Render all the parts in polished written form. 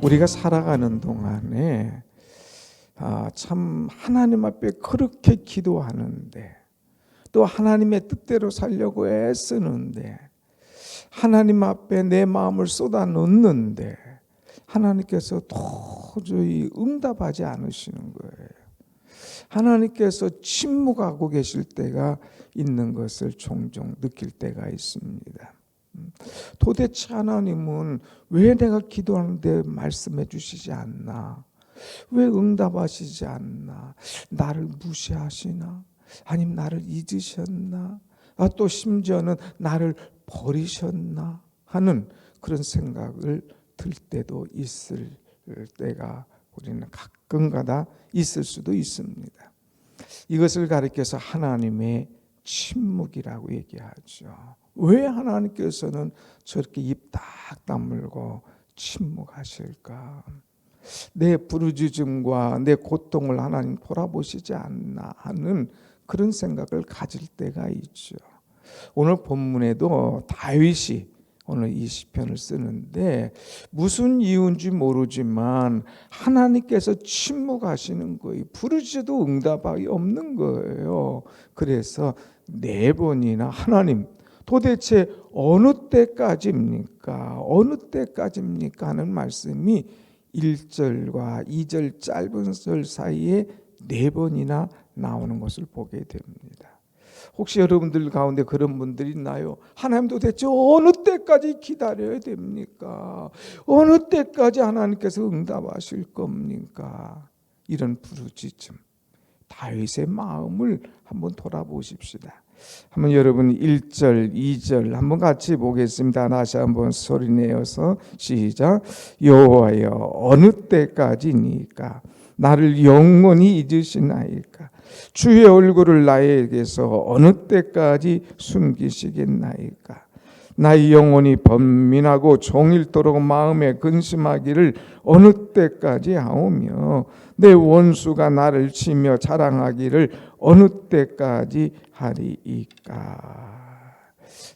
우리가 살아가는 동안에 참 하나님 앞에 그렇게 기도하는데 또 하나님의 뜻대로 살려고 애쓰는데 하나님 앞에 내 마음을 쏟아 넣는데 하나님께서 도저히 응답하지 않으시는 거예요. 하나님께서 침묵하고 계실 때가 있는 것을 종종 느낄 때가 있습니다. 도대체 하나님은 왜 내가 기도하는데 말씀해 주시지 않나? 왜 응답하시지 않나? 나를 무시하시나? 아니면 나를 잊으셨나? 또 심지어는 나를 버리셨나? 하는 그런 생각을 들 때도 있을 때가 우리는 가끔가다 있을 수도 있습니다. 이것을 가리켜서 하나님의 침묵이라고 얘기하죠. 왜 하나님께서는 저렇게 입 딱 다물고 침묵하실까? 내 부르짖음과 내 고통을 하나님 돌아보시지 않나 하는 그런 생각을 가질 때가 있죠. 오늘 본문에도 다윗이 오늘 이 시편을 쓰는데 무슨 이유인지 모르지만 하나님께서 침묵하시는 거예요. 부르짖어도 응답이 없는 거예요. 그래서 4번이나 하나님 도대체 어느 때까지입니까? 어느 때까지입니까? 하는 말씀이 1절과 2절 짧은 절 사이에 4번이나 나오는 것을 보게 됩니다. 혹시 여러분들 가운데 그런 분들이 있나요? 하나님 도대체 어느 때까지 기다려야 됩니까? 어느 때까지 하나님께서 응답하실 겁니까? 이런 부르짖음, 다윗의 마음을 한번 돌아보십시다. 한번 여러분 1절, 2절 한번 같이 보겠습니다. 다시 한번 소리내어서 시작. 여호와여 어느 때까지니까 나를 영원히 잊으시나이까? 주의 얼굴을 나에게서 어느 때까지 숨기시겠나이까? 나의 영혼이 번민하고 종일토록 마음에 근심하기를 어느 때까지 하오며 내 원수가 나를 치며 자랑하기를 어느 때까지 하리이까?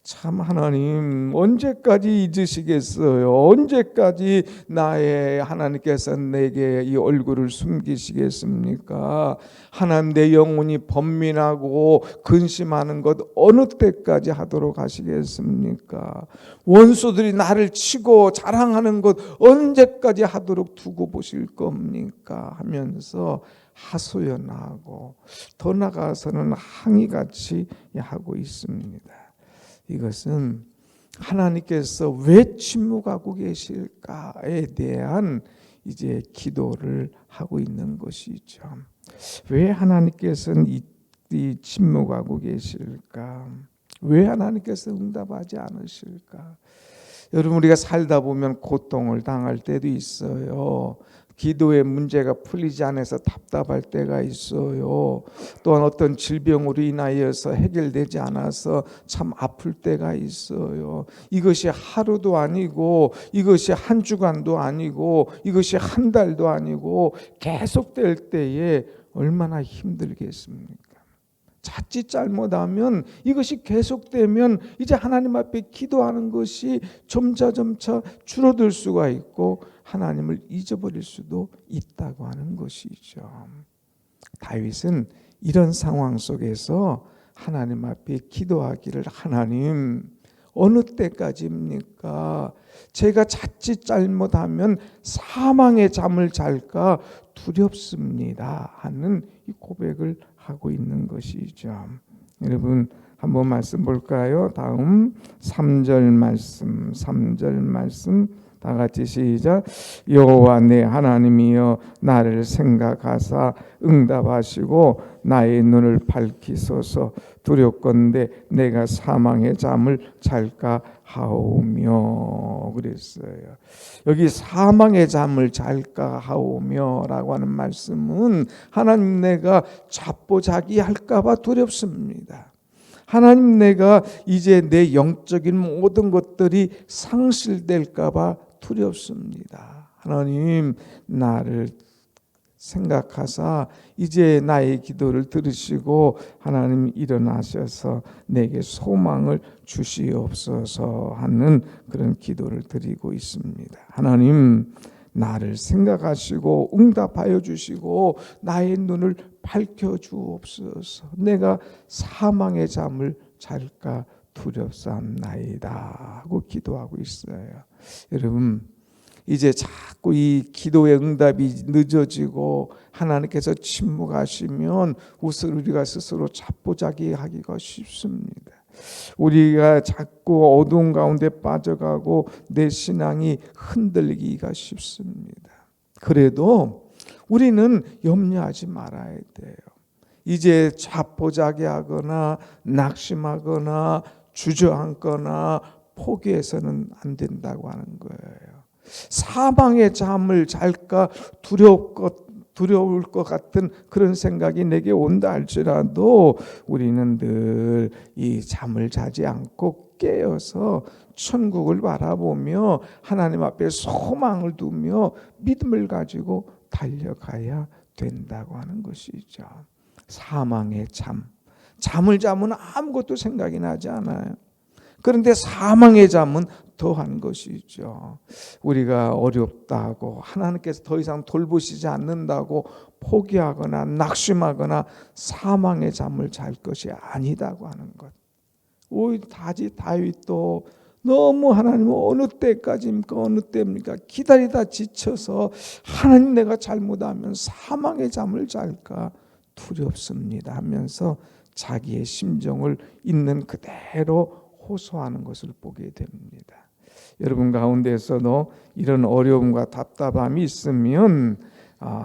참 하나님 언제까지 잊으시겠어요? 언제까지 나의 하나님께서 내게 이 얼굴을 숨기시겠습니까? 하나님 내 영혼이 번민하고 근심하는 것 어느 때까지 하도록 하시겠습니까? 원수들이 나를 치고 자랑하는 것 언제까지 하도록 두고 보실 겁니까? 하면서 하소연하고 더 나아가서는 항의같이 하고 있습니다. 이것은 하나님께서 왜 침묵하고 계실까에 대한 이제 기도를 하고 있는 것이죠. 왜 하나님께서는 이 침묵하고 계실까? 왜 하나님께서 응답하지 않으실까? 여러분 우리가 살다 보면 고통을 당할 때도 있어요. 기도의 문제가 풀리지 않아서 답답할 때가 있어요. 또한 어떤 질병으로 인하여서 해결되지 않아서 참 아플 때가 있어요. 이것이 하루도 아니고 이것이 한 주간도 아니고 이것이 한 달도 아니고 계속될 때에 얼마나 힘들겠습니까? 자칫 잘못하면 이것이 계속되면 이제 하나님 앞에 기도하는 것이 점차 줄어들 수가 있고 하나님을 잊어버릴 수도 있다고 하는 것이죠. 다윗은 이런 상황 속에서 하나님 앞에 기도하기를 하나님 어느 때까지입니까? 제가 자칫 잘못하면 사망의 잠을 잘까 두렵습니다 하는 이 고백을 하고 있는 것이죠. 여러분 한번 말씀 볼까요? 다음 3절 말씀 다 같이 시작. 여호와 내 하나님이여 나를 생각하사 응답하시고 나의 눈을 밝히소서. 두렵건대 내가 사망의 잠을 잘까 하오며 그랬어요. 여기 사망의 잠을 잘까 하오며 라고 하는 말씀은 하나님 내가 자포자기할까 봐 두렵습니다. 하나님 내가 이제 내 영적인 모든 것들이 상실될까 봐 두렵습니다. 하나님 나를 생각하사 이제 나의 기도를 들으시고 하나님 일어나셔서 내게 소망을 주시옵소서 하는 그런 기도를 드리고 있습니다. 하나님 나를 생각하시고 응답하여 주시고 나의 눈을 밝혀 주옵소서. 내가 사망의 잠을 잘까 두렵사옵나이다 하고 기도하고 있어요. 여러분, 이제 자꾸 이 기도의 응답이 늦어지고 하나님께서 침묵하시면 우리가 스스로 자포자기하기가 쉽습니다. 우리가 자꾸 어두운 가운데 빠져가고 내 신앙이 흔들리기가 쉽습니다. 그래도 우리는 염려하지 말아야 돼요. 이제 자포자기하거나 낙심하거나 주저앉거나 포기해서는 안 된다고 하는 거예요. 사망의 잠을 잘까 두려울 것 같은 그런 생각이 내게 온다 할지라도 우리는 늘 이 잠을 자지 않고 깨어서 천국을 바라보며 하나님 앞에 소망을 두며 믿음을 가지고 달려가야 된다고 하는 것이죠. 사망의 잠을 자면 아무것도 생각이 나지 않아요. 그런데 사망의 잠은 더한 것이죠. 우리가 어렵다고 하나님께서 더 이상 돌보시지 않는다고 포기하거나 낙심하거나 사망의 잠을 잘 것이 아니다고 하는 것. 오히려 다윗도 너무 하나님 어느 때까지입니까? 어느 때입니까? 기다리다 지쳐서 하나님 내가 잘못하면 사망의 잠을 잘까 두렵습니다 하면서 자기의 심정을 있는 그대로 호소하는 것을 보게 됩니다. 여러분 가운데서도 이런 어려움과 답답함이 있으면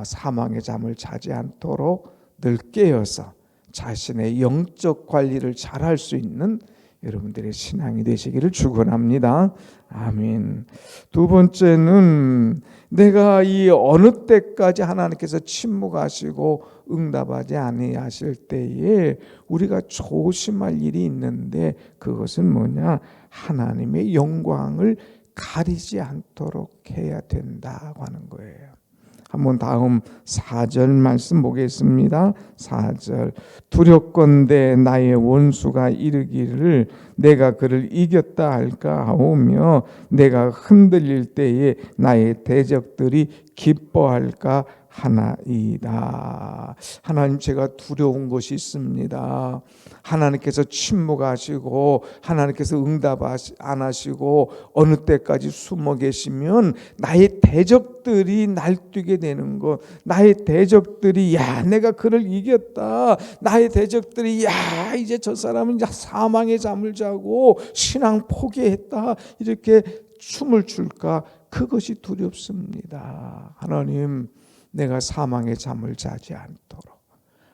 사망의 잠을 자지 않도록 늘 깨어서 자신의 영적 관리를 잘할 수 있는 여러분들의 신앙이 되시기를 축원합니다. 아멘. 두 번째는 내가 이 어느 때까지 하나님께서 침묵하시고 응답하지 아니하실 때에 우리가 조심할 일이 있는데 그것은 뭐냐? 하나님의 영광을 가리지 않도록 해야 된다고 하는 거예요. 한번 다음 4절 말씀 보겠습니다. 4절 두렵건대 나의 원수가 이르기를 내가 그를 이겼다 할까 하오며 내가 흔들릴 때에 나의 대적들이 기뻐할까 하나이다. 하나님, 제가 두려운 것이 있습니다. 하나님께서 침묵하시고 하나님께서 응답 안 하시고 어느 때까지 숨어 계시면 나의 대적들이 날뛰게 되는 것, 나의 대적들이 야 내가 그를 이겼다, 나의 대적들이 야 이제 저 사람은 사망의 잠을 자고 신앙 포기했다 이렇게 춤을 출까, 그것이 두렵습니다. 하나님, 내가 사망의 잠을 자지 않도록,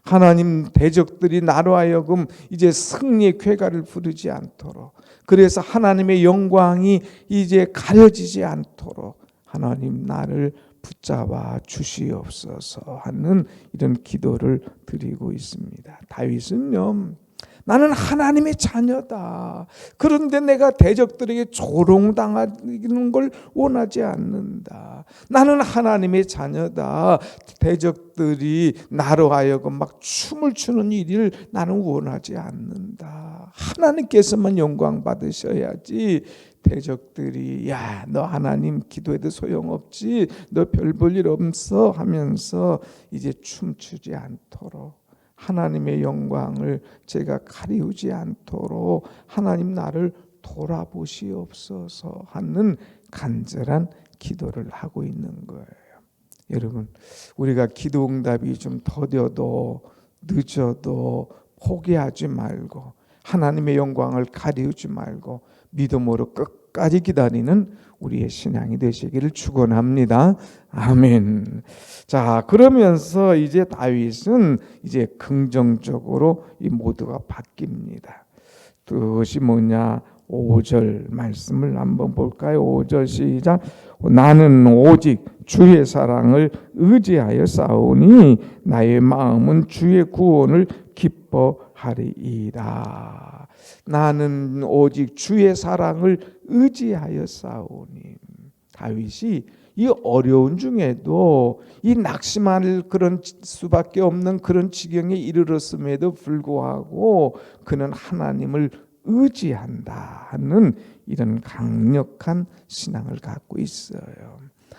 하나님 대적들이 나로 하여금 이제 승리의 쾌가를 부르지 않도록, 그래서 하나님의 영광이 이제 가려지지 않도록 하나님 나를 붙잡아 주시옵소서 하는 이런 기도를 드리고 있습니다. 다윗은요, 나는 하나님의 자녀다. 그런데 내가 대적들에게 조롱당하는 걸 원하지 않는다. 나는 하나님의 자녀다. 대적들이 나로 하여금 막 춤을 추는 일을 나는 원하지 않는다. 하나님께서만 영광 받으셔야지 대적들이 야 너 하나님 기도해도 소용없지, 너 별 볼 일 없어 하면서 이제 춤추지 않도록, 하나님의 영광을 제가 가리우지 않도록 하나님 나를 돌아보시옵소서 하는 간절한 기도를 하고 있는 거예요. 여러분, 우리가 기도 응답이 좀 더뎌도 늦어도 포기하지 말고 하나님의 영광을 가리우지 말고 믿음으로 끝까지 기다리는 우리의 신앙이 되시기를 축원합니다. 아멘. 자, 그러면서 이제 다윗은 이제 긍정적으로 이 모두가 바뀝니다. 그것이 뭐냐? 5절 말씀을 한번 볼까요? 5절 시작. 나는 오직 주의 사랑을 의지하여 싸우니 나의 마음은 주의 구원을 기뻐하리이다. 나는 오직 주의 사랑을 의지하여 싸우니. 다윗이 이 어려운 중에도 이 낙심할 그런 수밖에 없는 그런 지경에 이르렀음에도 불구하고 그는 하나님을 의지한다 하는 이런 강력한 신앙을 갖고 있어요.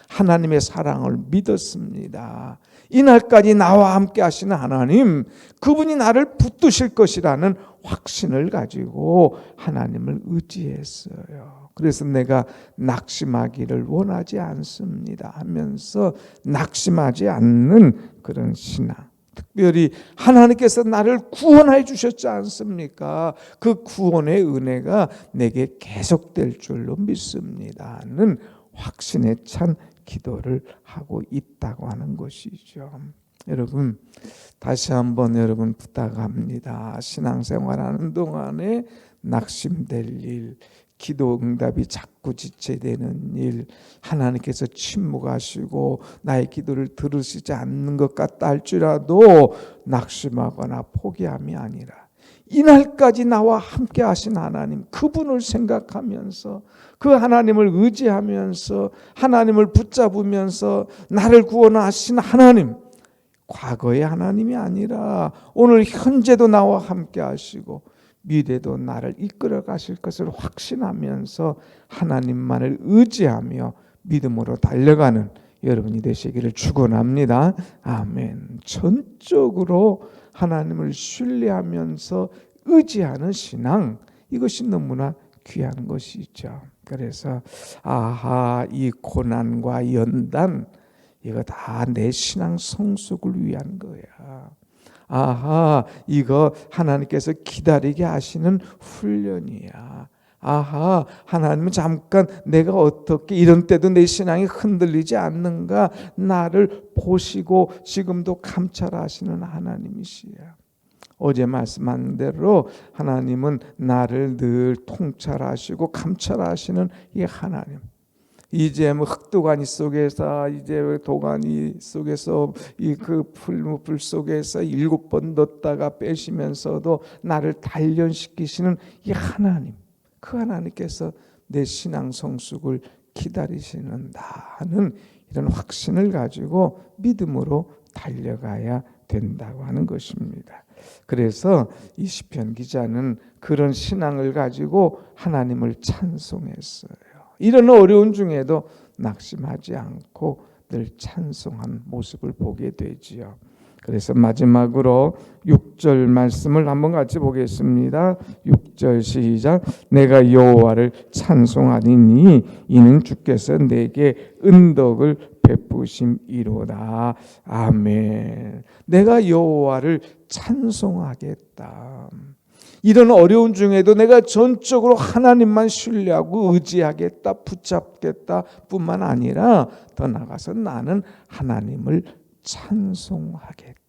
하나님의 사랑을 믿었습니다. 이날까지 나와 함께 하시는 하나님, 그분이 나를 붙드실 것이라는 확신을 가지고 하나님을 의지했어요. 그래서 내가 낙심하기를 원하지 않습니다 하면서 낙심하지 않는 그런 신앙. 특별히 하나님께서 나를 구원해 주셨지 않습니까? 그 구원의 은혜가 내게 계속될 줄로 믿습니다는 확신에 찬 기도를 하고 있다고 하는 것이죠. 여러분, 다시 한번 여러분 부탁합니다. 신앙생활하는 동안에 낙심될 일, 기도 응답이 자꾸 지체되는 일, 하나님께서 침묵하시고 나의 기도를 들으시지 않는 것 같다 할지라도 낙심하거나 포기함이 아니라 이날까지 나와 함께 하신 하나님, 그분을 생각하면서 그 하나님을 의지하면서 하나님을 붙잡으면서 나를 구원하신 하나님, 과거의 하나님이 아니라 오늘 현재도 나와 함께 하시고 미래도 나를 이끌어 가실 것을 확신하면서 하나님만을 의지하며 믿음으로 달려가는 여러분이 되시기를 축원합니다. 아멘. 전적으로 하나님을 신뢰하면서 의지하는 신앙, 이것이 너무나 귀한 것이죠. 그래서 이 고난과 연단, 이거 다 내 신앙 성숙을 위한 거야. 이거 하나님께서 기다리게 하시는 훈련이야. 하나님은 잠깐 내가 어떻게 이런 때도 내 신앙이 흔들리지 않는가 나를 보시고 지금도 감찰하시는 하나님이시야. 어제 말씀한 대로 하나님은 나를 늘 통찰하시고 감찰하시는 이 하나님. 이제 흙도가니 속에서 이제 도가니 속에서 이 그 풀무불 속에서 7번 넣었다가 빼시면서도 나를 단련시키시는 이 하나님, 그 하나님께서 내 신앙 성숙을 기다리시는다는 이런 확신을 가지고 믿음으로 달려가야 된다고 하는 것입니다. 그래서 이 시편 기자는 그런 신앙을 가지고 하나님을 찬송했어요. 이런 어려운 중에도 낙심하지 않고 늘 찬송한 모습을 보게 되지요. 그래서 마지막으로 6절 말씀을 한번 같이 보겠습니다. 6절 시작. 내가 여호와를 찬송하리니 이는 주께서 내게 은덕을 베푸심이로다. 아멘. 내가 여호와를 찬송하겠다. 이런 어려운 중에도 내가 전적으로 하나님만 신뢰하고 의지하겠다, 붙잡겠다 뿐만 아니라 더 나아가서 나는 하나님을 찬송하겠다.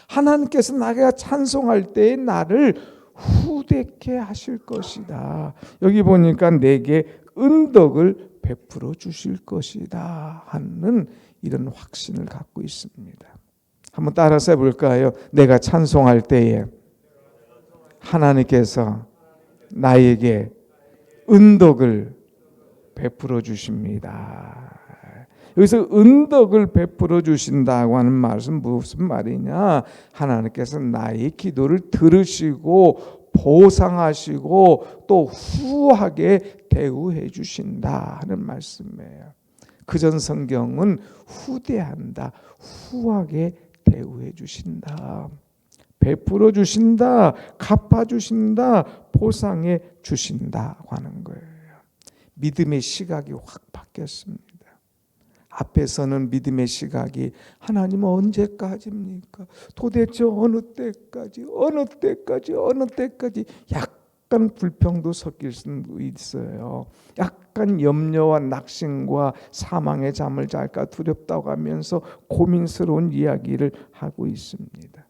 하나님께서 내가 찬송할 때에 나를 후대케 하실 것이다. 여기 보니까 내게 은덕을 베풀어 주실 것이다 하는 이런 확신을 갖고 있습니다. 한번 따라서 해볼까요? 내가 찬송할 때에 하나님께서 나에게 은덕을 베풀어 주십니다. 여기서 은덕을 베풀어 주신다고 하는 말은 무슨 말이냐? 하나님께서 나의 기도를 들으시고 보상하시고 또 후하게 대우해 주신다 하는 말씀이에요. 그전 성경은 후대한다, 후하게 대우해 주신다, 베풀어 주신다, 갚아 주신다, 보상해 주신다고 하는 거예요. 믿음의 시각이 확 바뀌었습니다. 앞에서는 믿음의 시각이 하나님 언제까지입니까? 도대체 어느 때까지 약간 불평도 섞일 수도 있어요. 약간 염려와 낙심과 사망의 잠을 잘까 두렵다고 하면서 고민스러운 이야기를 하고 있습니다.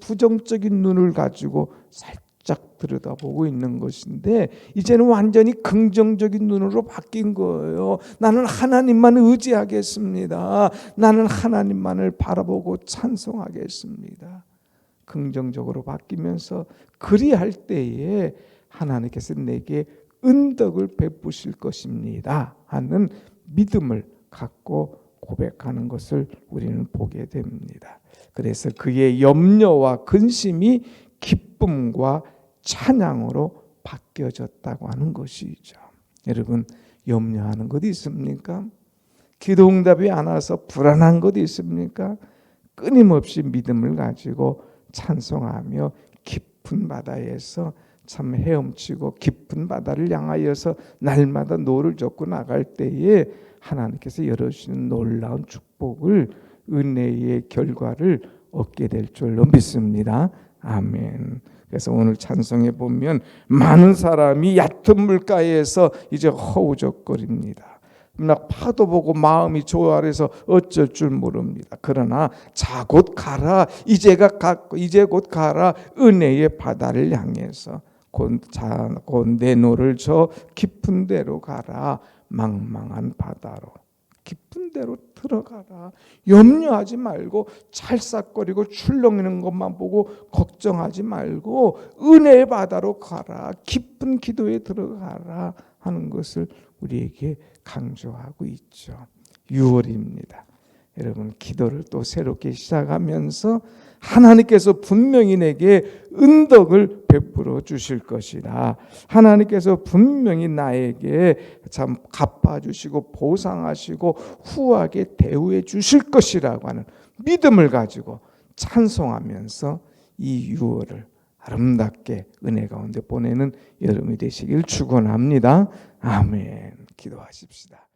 부정적인 눈을 가지고 살짝 들여다보고 있는 것인데 이제는 완전히 긍정적인 눈으로 바뀐 거예요. 나는 하나님만 의지하겠습니다. 나는 하나님만을 바라보고 찬송하겠습니다. 긍정적으로 바뀌면서 그리할 때에 하나님께서 내게 은덕을 베푸실 것입니다 하는 믿음을 갖고 고백하는 것을 우리는 보게 됩니다. 그래서 그의 염려와 근심이 기쁨과 찬양으로 바뀌어졌다고 하는 것이죠. 여러분, 염려하는 것 있습니까? 기도 응답이 안 와서 불안한 것 있습니까? 끊임없이 믿음을 가지고 찬송하며 깊은 바다에서 참 헤엄치고 깊은 바다를 향하여서 날마다 노를 젓고 나갈 때에 하나님께서 열어주시는 놀라운 축복을, 은혜의 결과를 얻게 될 줄로 믿습니다. 아멘. 그래서 오늘 찬송에 보면 많은 사람이 얕은 물가에서 이제 허우적거립니다. 막 파도 보고 마음이 조아려서 어쩔 줄 모릅니다. 그러나 자 곧 가라, 이제 곧 가라, 은혜의 바다를 향해서 곧 내 노를 저 깊은 데로 가라, 망망한 바다로 깊은 데로 들어가라. 염려하지 말고 찰싹거리고 출렁이는 것만 보고 걱정하지 말고 은혜의 바다로 가라, 깊은 기도에 들어가라 하는 것을 우리에게 강조하고 있죠. 6월입니다. 여러분, 기도를 또 새롭게 시작하면서 하나님께서 분명히 내게 은덕을 베풀어 주실 것이다. 하나님께서 분명히 나에게 참 갚아주시고 보상하시고 후하게 대우해 주실 것이라고 하는 믿음을 가지고 찬송하면서 이 6월을 아름답게 은혜 가운데 보내는 여러분이 되시길 축원합니다. 아멘. 기도하십시다.